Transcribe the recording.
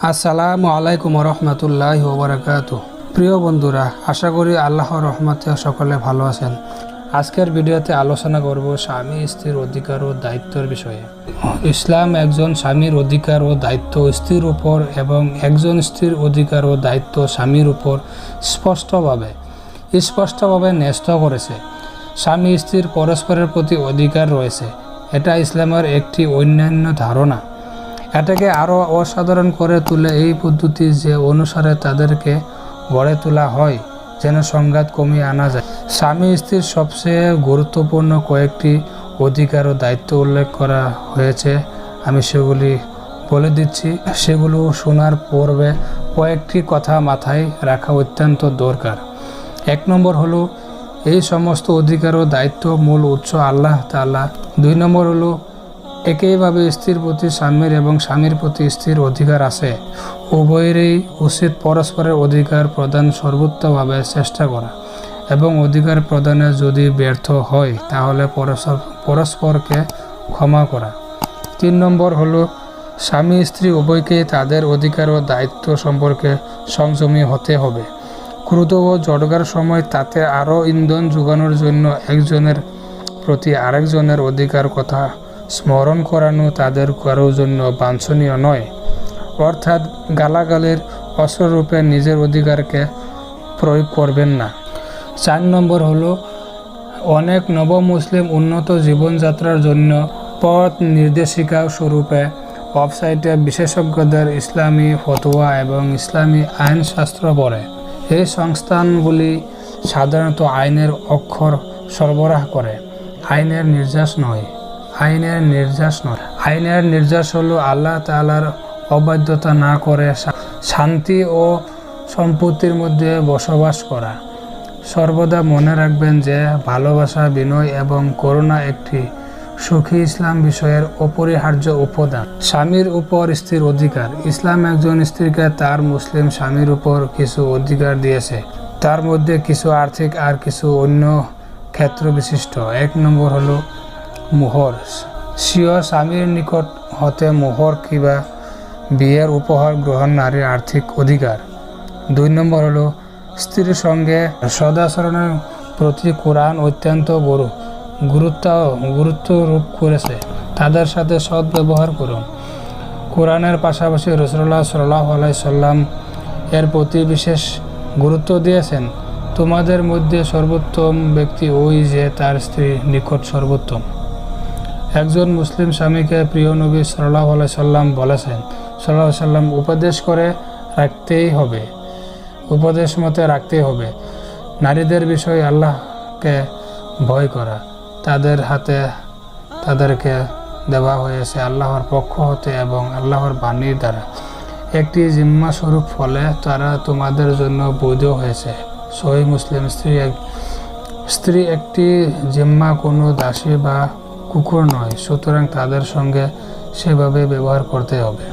আসসালামু আলাইকুম রহমতুল্লাহি ওয়া বারাকাতুহু। প্রিয় বন্ধুরা, আশা করি আল্লাহর রহমতে সকলে ভালো আছেন। আজকের ভিডিওতে আলোচনা করব স্বামী স্ত্রীর অধিকার ও দায়িত্বের বিষয়ে। ইসলাম একজন স্বামীর অধিকার ও দায়িত্ব স্ত্রীর উপর এবং একজন স্ত্রীর অধিকার ও দায়িত্ব স্বামীর উপর স্পষ্টভাবে ন্যস্ত করেছে। স্বামী স্ত্রীর পরস্পরের প্রতি অধিকার রয়েছে, এটা ইসলামের একটি অন্যান্য ধারণা। এটাকে আরও অসাধারণ করে তুলে এই পদ্ধতি যে অনুসারে তাদেরকে গড়ে তোলা হয় যেন সংঘাত কমিয়ে আনা যায়। স্বামী স্ত্রীর সবচেয়ে গুরুত্বপূর্ণ কয়েকটি অধিকার ও দায়িত্ব উল্লেখ করা হয়েছে, আমি সেগুলি বলে দিচ্ছি। সেগুলো শোনার পূর্বে কয়েকটি কথা মাথায় রাখা অত্যন্ত দরকার। 1 নম্বর হলো, এই সমস্ত অধিকার ও দায়িত্ব মূল উৎস আল্লাহ তাআলা। 2 নম্বর হলো, একইভাবে স্ত্রীর প্রতি স্বামীর এবং স্বামীর প্রতি স্ত্রীর অধিকার আছে। উভয়েরই উচিত পরস্পরের অধিকার প্রদান সর্বোত্তমভাবে চেষ্টা করা এবং অধিকার প্রদানে যদি ব্যর্থ হয় তাহলে পরস্পরকে ক্ষমা করা। 3 নম্বর হলো, স্বামী স্ত্রী উভয়কেই তাদের অধিকার ও দায়িত্ব সম্পর্কে সংযমী হতে হবে। ক্রোধ ও ঝগড়ার সময় তাতে আরও ইন্ধন যোগানোর জন্য একজনের প্রতি আরেকজনের অধিকার কথা স্মরণ করানো তাদের কারোর জন্য বাঞ্ছনীয় নয়। অর্থাৎ গালাগালের অস্ত্ররূপে নিজের অধিকারকে প্রয়োগ করবেন না। 4 নম্বর হলো, অনেক নবমুসলিম উন্নত জীবনযাত্রার জন্য পথ নির্দেশিকা স্বরূপে ওয়েবসাইটে বিশেষজ্ঞদের ইসলামী ফতোয়া এবং ইসলামী আইনশাস্ত্র পড়ে। এই সংস্থানগুলি সাধারণত আইনের অক্ষর সরবরাহ করে, আইনের নির্যাস নয়। আইনের নির্যাস হলো আল্লাহ তাআলার অবাধ্যতা না করে শান্তি ও সম্পত্তির মধ্যে বসবাস করা। সর্বদা মনে রাখবেন যে ভালোবাসা, বিনয় এবং করুণা একটি সুখী ইসলাম বিষয়ের অপরিহার্য উপাদান। স্বামীর উপর স্ত্রীর অধিকার। ইসলাম একজন স্ত্রীকে তার মুসলিম স্বামীর উপর কিছু অধিকার দিয়েছে, তার মধ্যে কিছু আর্থিক আর কিছু অন্য ক্ষেত্র বিশিষ্ট। 1 নম্বর হলো মোহর। স্বীয় স্বামীর নিকট হতে মোহর কিংবা বিয়ের উপহার গ্রহণ নারীর আর্থিক অধিকার। 2 নম্বর হলো, স্ত্রীর সঙ্গে সদাচরণের প্রতি কোরআন অত্যন্ত গুরুত্বারোপ করেছে। তাদের সাথে সৎ ব্যবহার করুন। কোরআনের পাশাপাশি রাসূলুল্লাহ সাল্লাল্লাহু আলাইহি সাল্লাম এর প্রতি বিশেষ গুরুত্ব দিয়েছেন। তোমাদের মধ্যে সর্বোত্তম ব্যক্তি ওই যে তার স্ত্রীর নিকট সর্বোত্তম। একজন মুসলিম স্বামীকে প্রিয় নবী সাল্লাল্লাহু আলাইহি সাল্লাম বলেছেন, সাল্লাল্লাহু আলাইহি সাল্লাম উপদেশ মতে রাখতেই হবে। নারীদের বিষয়ে আল্লাহকে ভয় করা। তাদের হাতে তাদেরকে দেওয়া হয়েছে আল্লাহর পক্ষ হতে এবং আল্লাহর বাণীর দ্বারা একটি জিম্মা স্বরূপ, ফলে তারা তোমাদের জন্য বৈধ হয়েছে। সহিহ মুসলিম। স্ত্রী একটি জিম্মা, কোনো দাসী বা কুকুর নয়, সুতরাং তাদের সঙ্গে সেভাবে ব্যবহার করতে হবে।